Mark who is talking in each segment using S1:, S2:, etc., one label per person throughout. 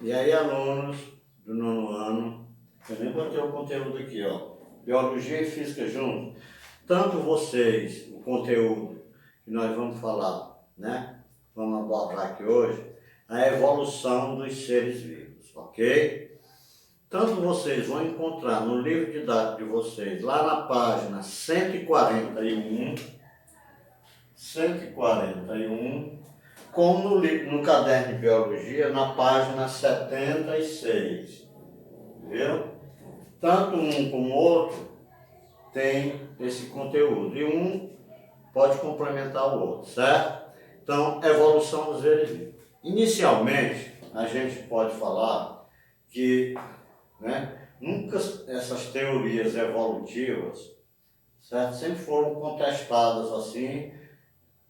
S1: E aí, alunos do nono ano, eu nem botei o conteúdo aqui, ó. Biologia e física juntos. Tanto vocês, o conteúdo que nós vamos falar, né? Vamos abordar aqui hoje, a evolução dos seres vivos, ok? Tanto vocês vão encontrar no livro didático de vocês, lá na página 141, como no caderno de biologia, na página 76, viu? Tanto um como o outro tem esse conteúdo, e um pode complementar o outro, certo? Então, evolução dos seres vivos. Inicialmente, a gente pode falar que, nunca essas teorias evolutivas, certo? Sempre foram contestadas assim,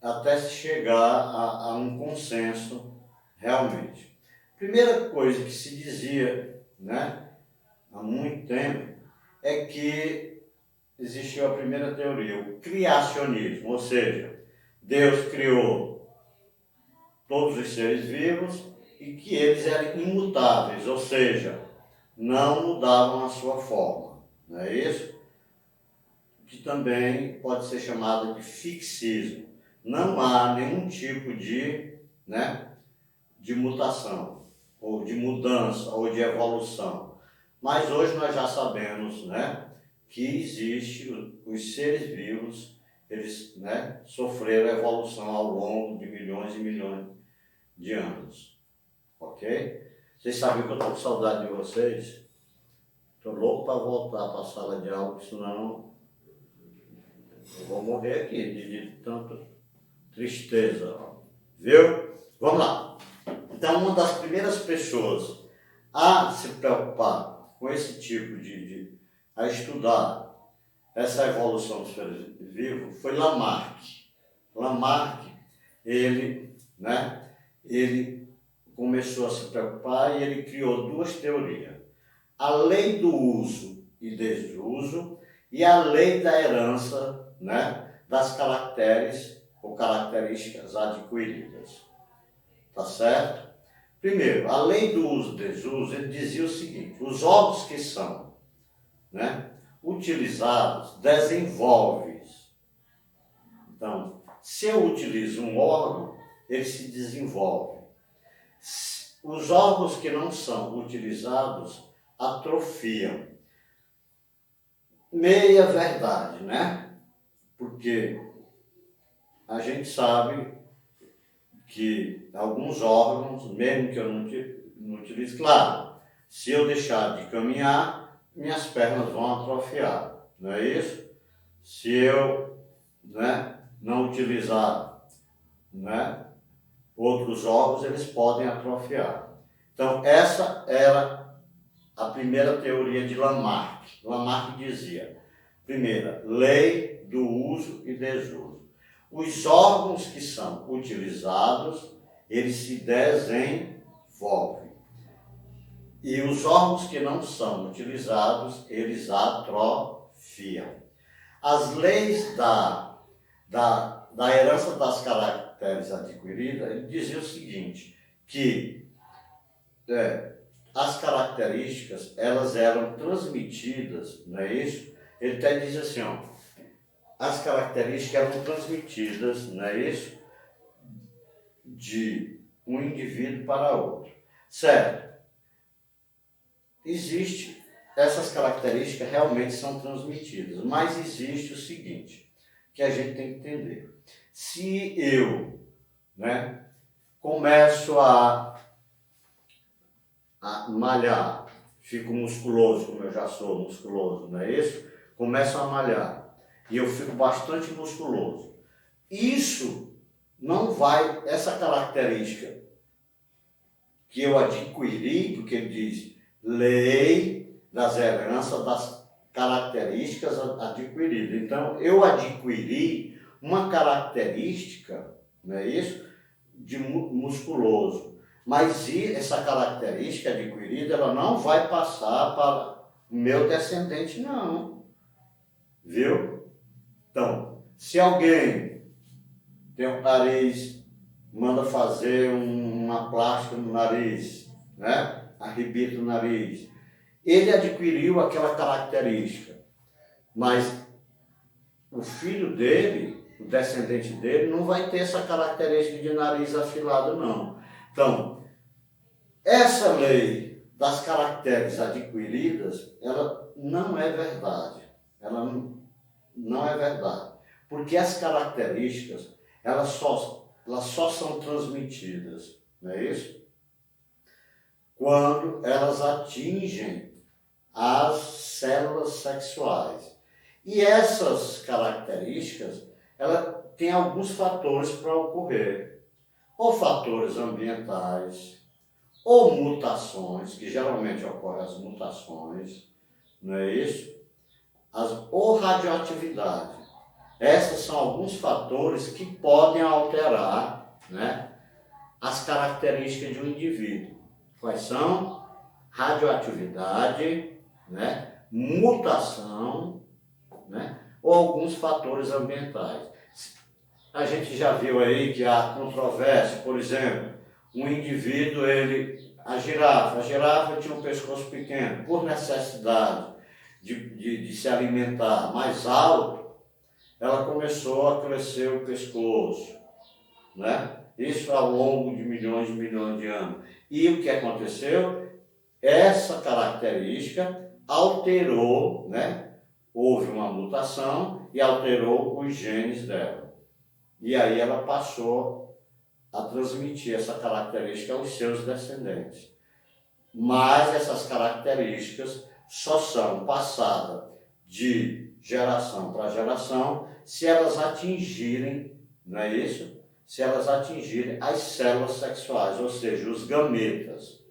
S1: até se chegar a um consenso realmente. Primeira coisa que se dizia, há muito tempo, é que existiu a primeira teoria, o criacionismo, ou seja, Deus criou todos os seres vivos e que eles eram imutáveis, ou seja, não mudavam a sua forma, não é isso? Que também pode ser chamado de fixismo. Não há nenhum tipo de mutação, ou de mudança, ou de evolução. Mas hoje nós já sabemos, que existe os seres vivos, eles, sofreram evolução ao longo de milhões e milhões de anos, ok? Vocês sabem que eu estou com saudade de vocês? Estou louco para voltar para a sala de aula, senão eu vou morrer aqui de tanta tristeza, viu? Vamos lá. Então, uma das primeiras pessoas a se preocupar com esse tipo a estudar essa evolução dos seres vivos foi Lamarck. Lamarck, ele começou a se preocupar e ele criou duas teorias. A lei do uso e desuso e a lei da herança, das caracteres ou características adquiridas. Tá certo? Primeiro, a lei do uso e desuso, ele dizia o seguinte: os órgãos que são utilizados desenvolvem. Então, se eu utilizo um órgão, ele se desenvolve. Os órgãos que não são utilizados atrofiam. Meia verdade, Porque a gente sabe que alguns órgãos, mesmo que eu não utilize, claro, se eu deixar de caminhar, minhas pernas vão atrofiar, não é isso? Se eu não utilizar outros órgãos, eles podem atrofiar. Então, essa era a primeira teoria de Lamarck. Lamarck dizia, primeira, lei do uso e desuso. Os órgãos que são utilizados, eles se desenvolvem. E os órgãos que não são utilizados, eles atrofiam. As leis da herança das caracteres adquiridas, ele dizia o seguinte, que as características, elas eram transmitidas, não é isso? Ele até diz assim, as características eram transmitidas, não é isso? De um indivíduo para outro. Certo? Essas características realmente são transmitidas, mas existe o seguinte, que a gente tem que entender. Se eu, começo a malhar, fico musculoso, como eu já sou musculoso, não é isso? Começo a malhar e eu fico bastante musculoso. Isso não vai, essa característica que eu adquiri, porque ele diz lei das heranças das características adquiridas. Então, eu adquiri uma característica, não é isso? De musculoso. Mas essa característica adquirida, ela não vai passar para o meu descendente, não. Viu? Então, se alguém tem um nariz, manda fazer uma plástica no nariz, né? Arrebita o nariz. Ele adquiriu aquela característica, mas o filho dele, o descendente dele, não vai ter essa característica de nariz afilado, não. Então, essa lei das caracteres adquiridas, ela não é verdade. Ela não é verdade. Porque as características, elas só são transmitidas, não é isso? Quando elas atingem as células sexuais. E essas características, ela tem alguns fatores para ocorrer. Ou fatores ambientais, ou mutações, que geralmente ocorrem as mutações, não é isso? Ou radioatividade. Esses são alguns fatores que podem alterar, né, as características de um indivíduo. Quais são? Radioatividade, né, mutação, né, ou alguns fatores ambientais. A gente já viu aí que há controvérsia, por exemplo, um indivíduo, a girafa tinha um pescoço pequeno, por necessidade de se alimentar mais alto, ela começou a crescer o pescoço, né? Isso ao longo de milhões de anos. E o que aconteceu? Essa característica alterou, né? Houve uma mutação e alterou os genes dela. E aí ela passou a transmitir essa característica aos seus descendentes. Mas essas características só são passadas de geração para geração se elas atingirem, não é isso? Se elas atingirem as células sexuais, ou seja, os gametas.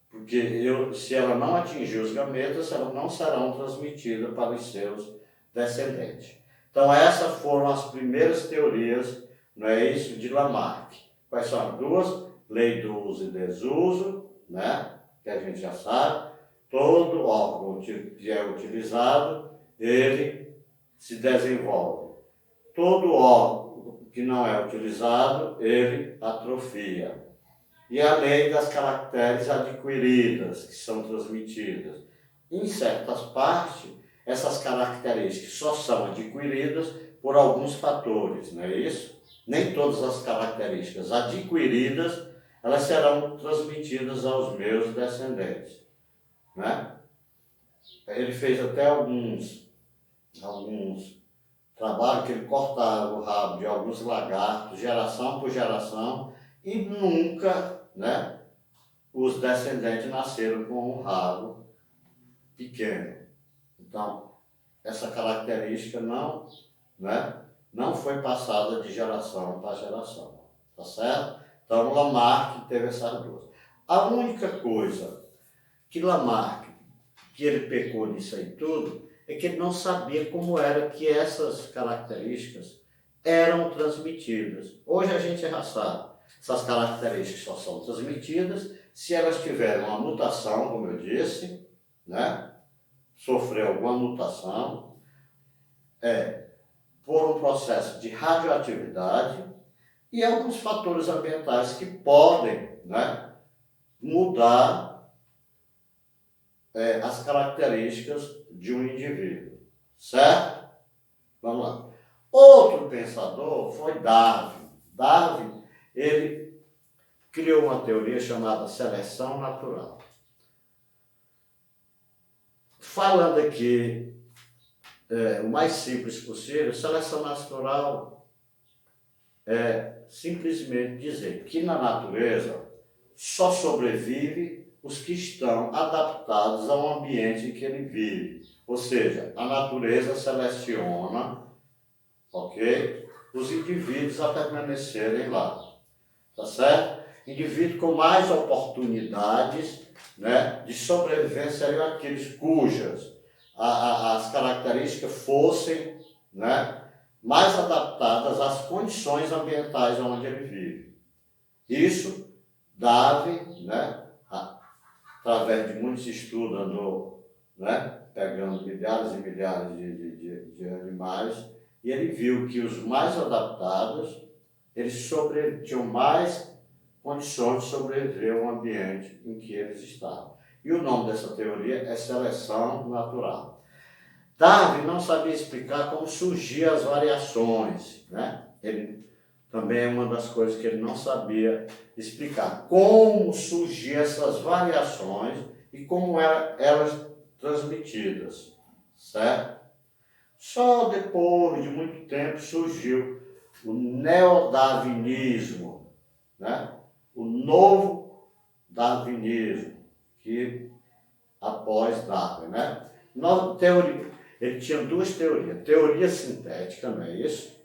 S1: Porque se ela não atingir os gametas, elas não serão transmitidas para os seus descendentes. Então essas foram as primeiras teorias, não é isso, de Lamarck. Quais são as duas? Lei do uso e desuso, né? Que a gente já sabe. Todo órgão que é utilizado, ele se desenvolve. Todo órgão que não é utilizado, ele atrofia. E a lei das caracteres adquiridas, que são transmitidas. Em certas partes, essas características só são adquiridas por alguns fatores, não é isso? Nem todas as características adquiridas, elas serão transmitidas aos meus descendentes, né? Ele fez até alguns trabalhos que ele cortava o rabo de alguns lagartos, geração por geração, e nunca, né, os descendentes nasceram com um rabo pequeno. Então, essa característica não foi passada de geração para geração, tá certo? Então, Lamarck teve essas duas. A única coisa que Lamarck, que ele pecou nisso aí tudo, é que ele não sabia como era que essas características eram transmitidas. Hoje a gente já sabe. Essas características só são transmitidas se elas tiverem uma mutação, como eu disse, né? Sofrer alguma mutação, por um processo de radioatividade e alguns fatores ambientais que podem, né, mudar as características de um indivíduo, certo? Vamos lá. Outro pensador foi Darwin. Darwin, ele criou uma teoria chamada seleção natural. Falando aqui o mais simples possível, seleção natural é simplesmente dizer que na natureza só sobrevive os que estão adaptados ao ambiente em que ele vive. Ou seja, a natureza seleciona, ok, os indivíduos a permanecerem lá, tá certo? Indivíduos com mais oportunidades, né, de sobrevivência seriam aqueles cujas as características fossem, né, mais adaptadas às condições ambientais onde ele vive. Isso, Darwin, né, através de muitos estudos, andou, né, pegando milhares e milhares de animais, e ele viu que os mais adaptados, eles tinham mais condições de sobreviver ao ambiente em que eles estavam. E o nome dessa teoria é seleção natural. Darwin não sabia explicar como surgiam as variações, né? Ele também é uma das coisas que ele não sabia explicar. Como surgiam essas variações e como eram elas transmitidas, certo? Só depois de muito tempo surgiu o neodarwinismo, né? O novo darwinismo, que após Darwin, né? Ele tinha duas teorias. Teoria sintética, não é isso?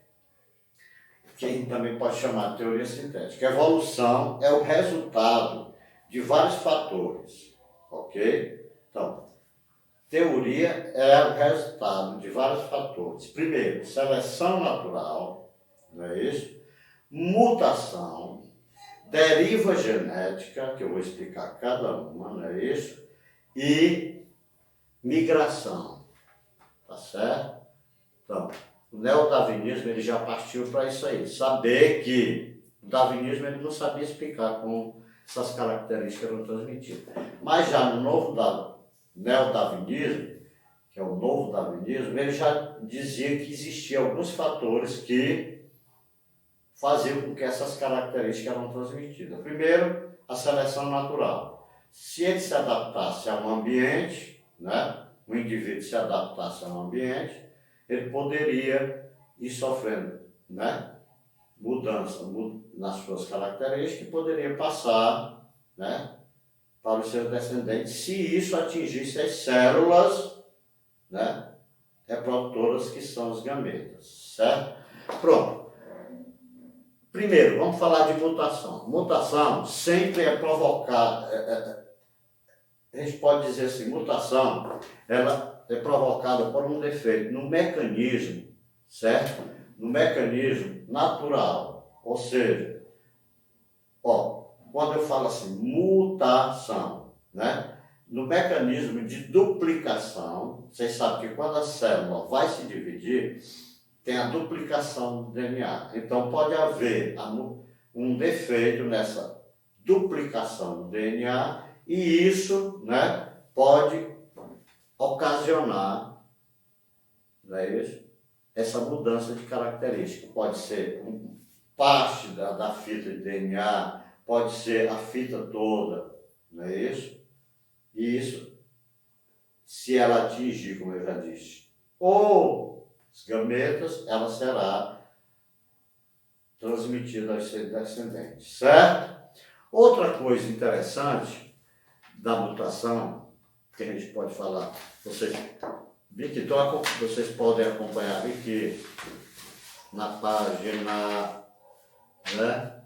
S1: Que a gente também pode chamar de teoria sintética. A evolução é o resultado de vários fatores, ok? Então, teoria é o resultado de vários fatores. Primeiro, seleção natural, não é isso? Mutação, deriva genética, que eu vou explicar cada uma, não é isso? E migração, tá certo? Então, o neodarwinismo ele já partiu para isso aí, saber que o darwinismo ele não sabia explicar como essas características eram transmitidas. Mas já no novo neodarwinismo, que é o novo darwinismo, ele já dizia que existiam alguns fatores que faziam com que essas características eram transmitidas. Primeiro, a seleção natural. Se ele se adaptasse a um ambiente, né, o indivíduo se adaptasse a um ambiente, ele poderia ir sofrendo, né, mudança nas suas características e poderia passar, né, para os seus descendentes, se isso atingisse as células, né, reprodutoras que são os gametas, certo? Pronto. Primeiro, vamos falar de mutação. Mutação sempre é provocada, a gente pode dizer assim, mutação, ela é provocada por um defeito no mecanismo, certo? No mecanismo natural. Ou seja, quando eu falo assim, mutação, né? No mecanismo de duplicação, vocês sabem que quando a célula vai se dividir, tem a duplicação do DNA. Então, pode haver um defeito nessa duplicação do DNA e isso, né, pode ocasionar, não é isso? Essa mudança de característica. Pode ser parte da fita de DNA, pode ser a fita toda, não é isso? E isso, se ela atingir, como eu já disse, ou os gametas, ela será transmitida aos seus descendentes, certo? Outra coisa interessante da mutação, que a gente pode falar, vocês podem acompanhar aqui na página, né?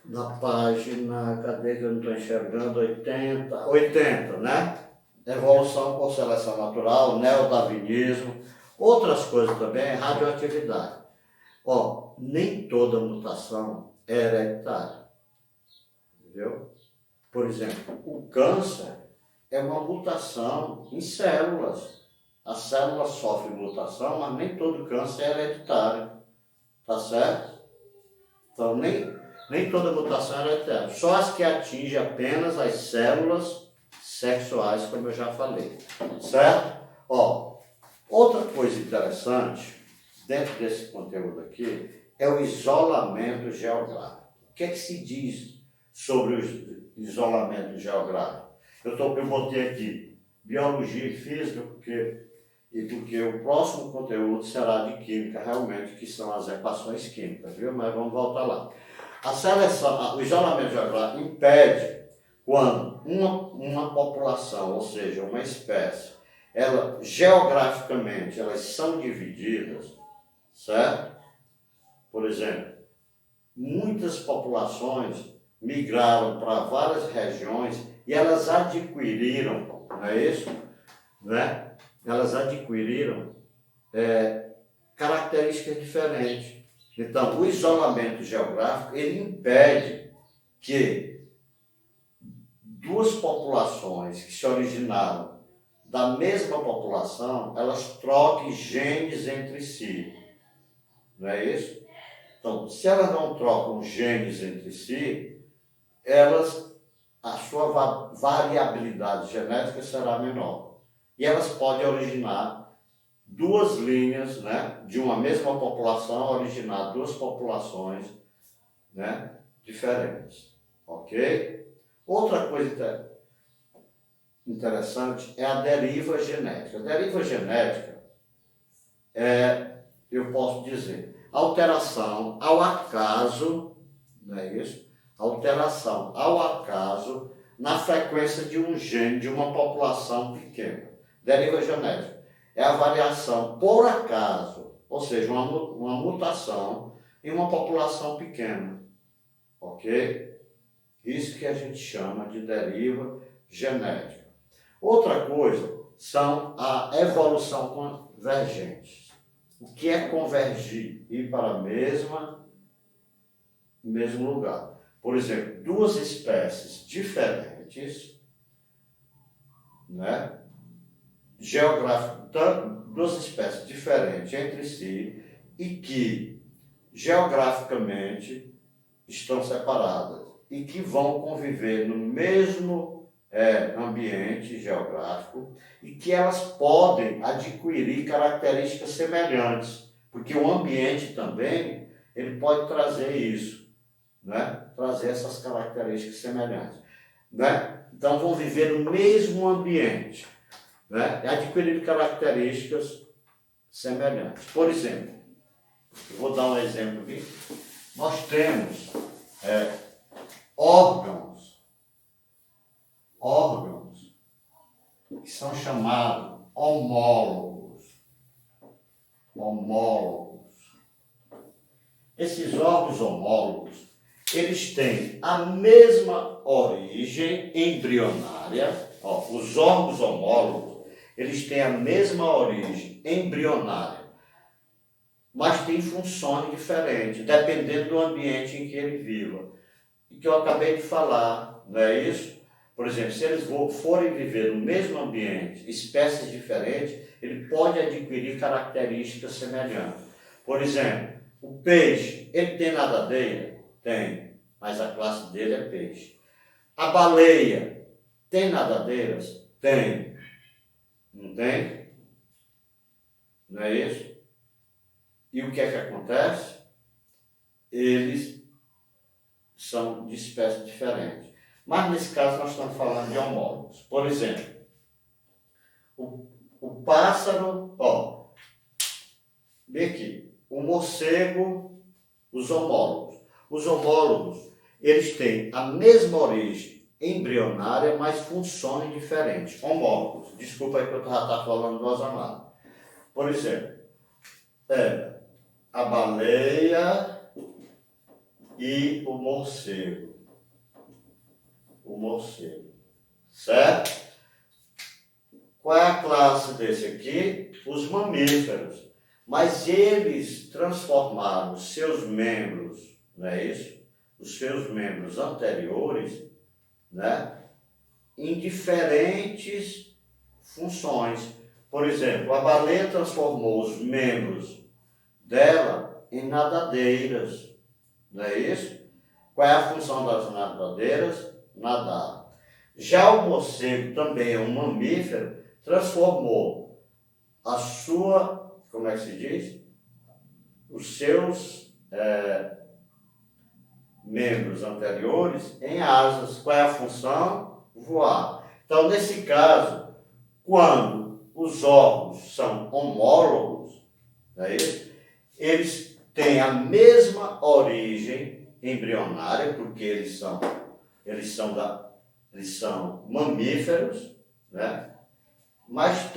S1: Na página, cadê que eu não estou enxergando? 80, né? Evolução por seleção natural, neodarwinismo, outras coisas também, radioatividade. Nem toda mutação é hereditária, entendeu? Por exemplo, o câncer é uma mutação em células. A célula sofre mutação, mas nem todo câncer é hereditário, tá certo? Então, nem toda mutação é hereditária, só as que atingem apenas as células sexuais, como eu já falei, certo? Outra coisa interessante, dentro desse conteúdo aqui, é o isolamento geográfico. O que é que se diz sobre o isolamento geográfico? Eu botei aqui biologia e física, porque o próximo conteúdo será de química, realmente, que são as equações químicas, viu? Mas vamos voltar lá. O isolamento geográfico impede quando uma população, ou seja, uma espécie, geograficamente, elas são divididas, certo? Por exemplo, muitas populações migraram para várias regiões e elas adquiriram, não é isso? Né? Elas adquiriram características diferentes. Então, o isolamento geográfico, ele impede que duas populações que se originaram da mesma população, elas troquem genes entre si. Não é isso? Então, se elas não trocam genes entre si, a sua variabilidade genética será menor. E elas podem originar duas linhas, né, de uma mesma população, originar duas populações, né, diferentes. Ok? Outra coisa interessante é a deriva genética. A deriva genética eu posso dizer, alteração ao acaso, não é isso? Alteração ao acaso na frequência de um gene de uma população pequena. Deriva genética é a variação por acaso, ou seja, uma mutação em uma população pequena. Ok? Isso que a gente chama de deriva genética. Outra coisa são a evolução convergente. O que é convergir? Ir para o mesmo lugar. Por exemplo, duas espécies diferentes, né? Duas espécies diferentes entre si e que geograficamente estão separadas e que vão conviver no mesmo ambiente geográfico e que elas podem adquirir características semelhantes, porque o ambiente também ele pode trazer isso, né? Trazer essas características semelhantes, né? Então vão viver no mesmo ambiente, né? E adquirir características semelhantes. Por exemplo, eu vou dar um exemplo aqui. Nós temos órgãos que são chamados homólogos. Esses órgãos homólogos, eles têm a mesma origem embrionária. Os órgãos homólogos, eles têm a mesma origem embrionária, mas têm funções diferentes, dependendo do ambiente em que ele viva. E que eu acabei de falar, não é isso? Por exemplo, se eles forem viver no mesmo ambiente, espécies diferentes, ele pode adquirir características semelhantes. Por exemplo, o peixe, ele tem nadadeira? Tem, mas a classe dele é peixe. A baleia, tem nadadeiras? Tem. Não tem? Não é isso? E o que é que acontece? Eles são de espécies diferentes. Mas nesse caso nós estamos falando de homólogos. Por exemplo, o pássaro, vem aqui, o morcego, os homólogos. Os homólogos, eles têm a mesma origem embrionária, mas funções diferentes. Homólogos. Desculpa aí que eu já estava falando do osamado. Por exemplo, a baleia e o morcego. Certo? Qual é a classe desse aqui? Os mamíferos. Mas eles transformaram os seus membros, não é isso? Os seus membros anteriores, né? Em diferentes funções. Por exemplo, a baleia transformou os membros dela em nadadeiras, não é isso? Qual é a função das nadadeiras? Nadar. Já o morcego também é um mamífero, transformou a sua, como é que se diz? Os seus membros anteriores em asas. Qual é a função? Voar. Então, nesse caso, quando os órgãos são homólogos, não é isso? Eles têm a mesma origem embrionária, porque eles são mamíferos, né? Mas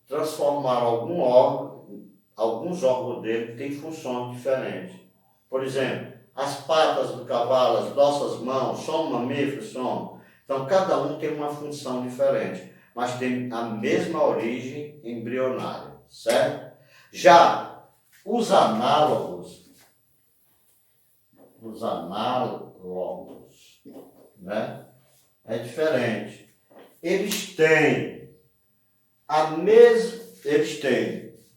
S1: transformaram alguns órgãos dele têm funções diferentes. Por exemplo, as patas do cavalo, as nossas mãos, são mamíferos? São. Então, cada um tem uma função diferente, mas tem a mesma origem embrionária, certo? Já os análogos, né? É diferente. Eles têm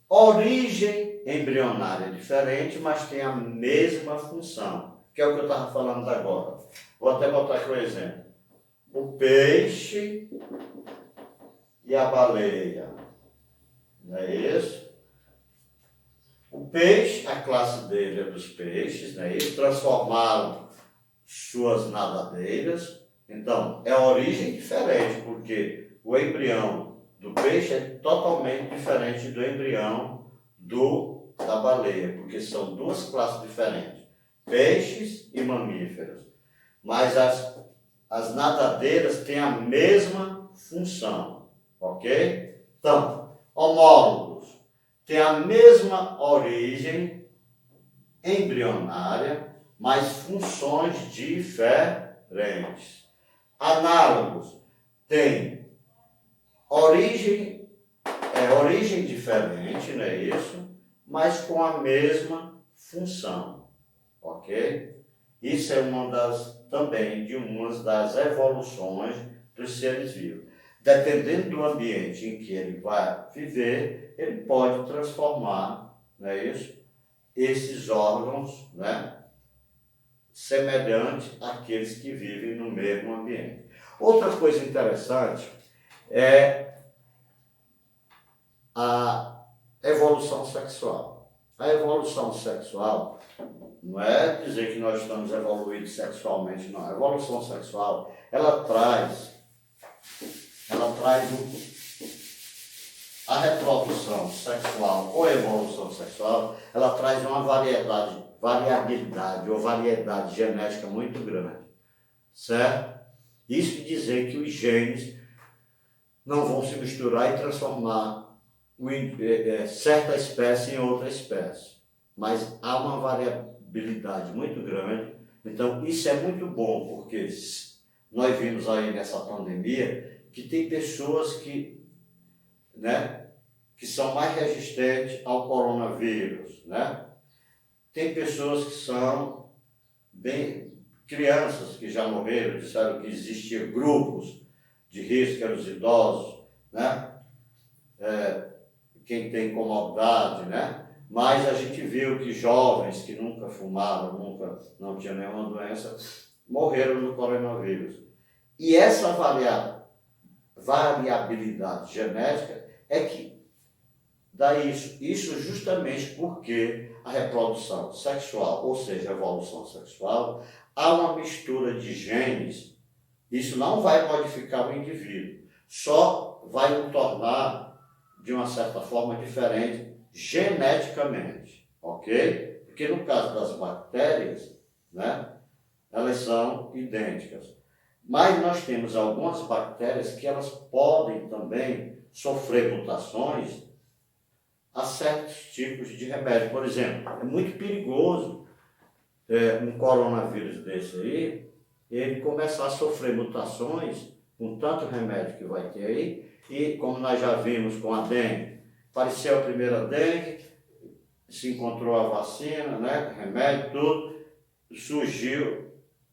S1: origem embrionária diferente, mas tem a mesma função, que é o que eu estava falando agora. Vou até botar aqui o exemplo. O peixe e a baleia. Não é isso? O peixe, a classe dele é dos peixes, não é isso? Transformaram suas nadadeiras. Então, é origem diferente, porque o embrião do peixe é totalmente diferente do embrião da baleia, porque são duas classes diferentes, peixes e mamíferos. Mas as nadadeiras têm a mesma função, ok? Então, homólogos têm a mesma origem embrionária, mas funções diferentes. Análogos têm origem diferente, não é isso? Mas com a mesma função, ok? Isso é também de umas das evoluções dos seres vivos. Dependendo do ambiente em que ele vai viver, ele pode transformar, não é isso? Esses órgãos, né? Semelhante àqueles que vivem no mesmo ambiente. Outra coisa interessante é a evolução sexual. A evolução sexual não é dizer que nós estamos evoluídos sexualmente, não. A evolução sexual, ela traz a reprodução sexual ou evolução sexual, ela traz uma variabilidade ou variedade genética muito grande, certo? Isso quer dizer que os genes não vão se misturar e transformar certa espécie em outra espécie, mas há uma variabilidade muito grande. Então isso é muito bom, porque nós vimos aí nessa pandemia que tem pessoas que são mais resistentes ao coronavírus, né? Tem pessoas que são crianças que já morreram, disseram que existiam grupos de risco, que eram os idosos, né? Quem tem comorbidade, né? Mas a gente viu que jovens que nunca fumaram, não tinham nenhuma doença, morreram no coronavírus. E essa variabilidade genética é que dá isso justamente porque a reprodução sexual, ou seja, a evolução sexual, há uma mistura de genes. Isso não vai modificar o indivíduo, só vai o tornar de uma certa forma diferente geneticamente, ok? Porque no caso das bactérias, né, elas são idênticas. Mas nós temos algumas bactérias que elas podem também sofrer mutações a certos tipos de remédio. Por exemplo, é muito perigoso um coronavírus desse aí, ele começar a sofrer mutações com tanto remédio que vai ter aí, e como nós já vimos com a dengue, apareceu a primeira dengue, se encontrou a vacina, né, remédio, tudo,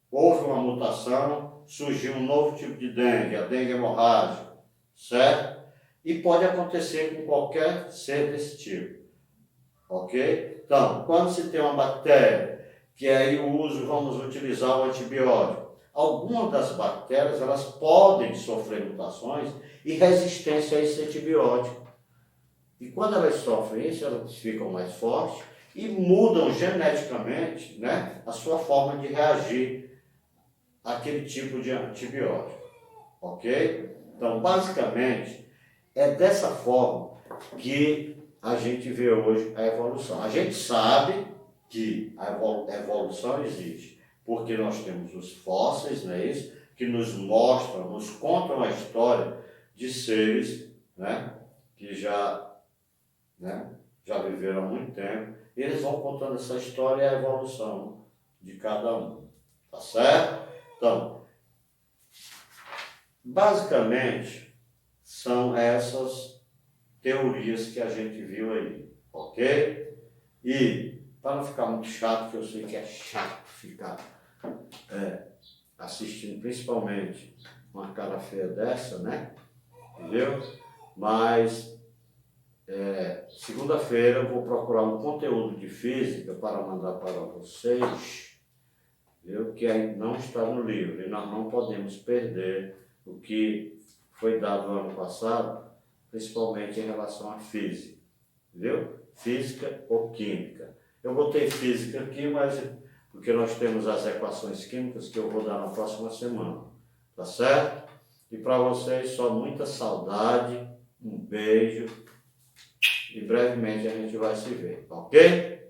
S1: houve uma mutação, surgiu um novo tipo de dengue, a dengue hemorrágica, certo? E pode acontecer com qualquer ser desse tipo, ok? Então, quando se tem uma bactéria, que aí vamos utilizar o antibiótico, algumas das bactérias, elas podem sofrer mutações e resistência a esse antibiótico. E quando elas sofrem isso, elas ficam mais fortes e mudam geneticamente, né, a sua forma de reagir àquele tipo de antibiótico, ok? Então, basicamente, é dessa forma que a gente vê hoje a evolução. A gente sabe que a evolução existe, porque nós temos os fósseis, não é isso? Que nos mostram, nos contam a história de seres, né, que já viveram há muito tempo. E eles vão contando essa história e a evolução de cada um. Tá certo? Então, basicamente, são essas teorias que a gente viu aí, ok? E, para não ficar muito chato, que eu sei que é chato ficar assistindo, principalmente uma cara feia dessa, né? Entendeu? Mas segunda-feira eu vou procurar um conteúdo de física para mandar para vocês, viu, que ainda não está no livro, e nós não podemos perder o que foi dado no ano passado, principalmente em relação à física, viu? Física ou química. Eu botei física aqui, mas porque nós temos as equações químicas que eu vou dar na próxima semana, tá certo? E para vocês só muita saudade, um beijo, e brevemente a gente vai se ver, ok?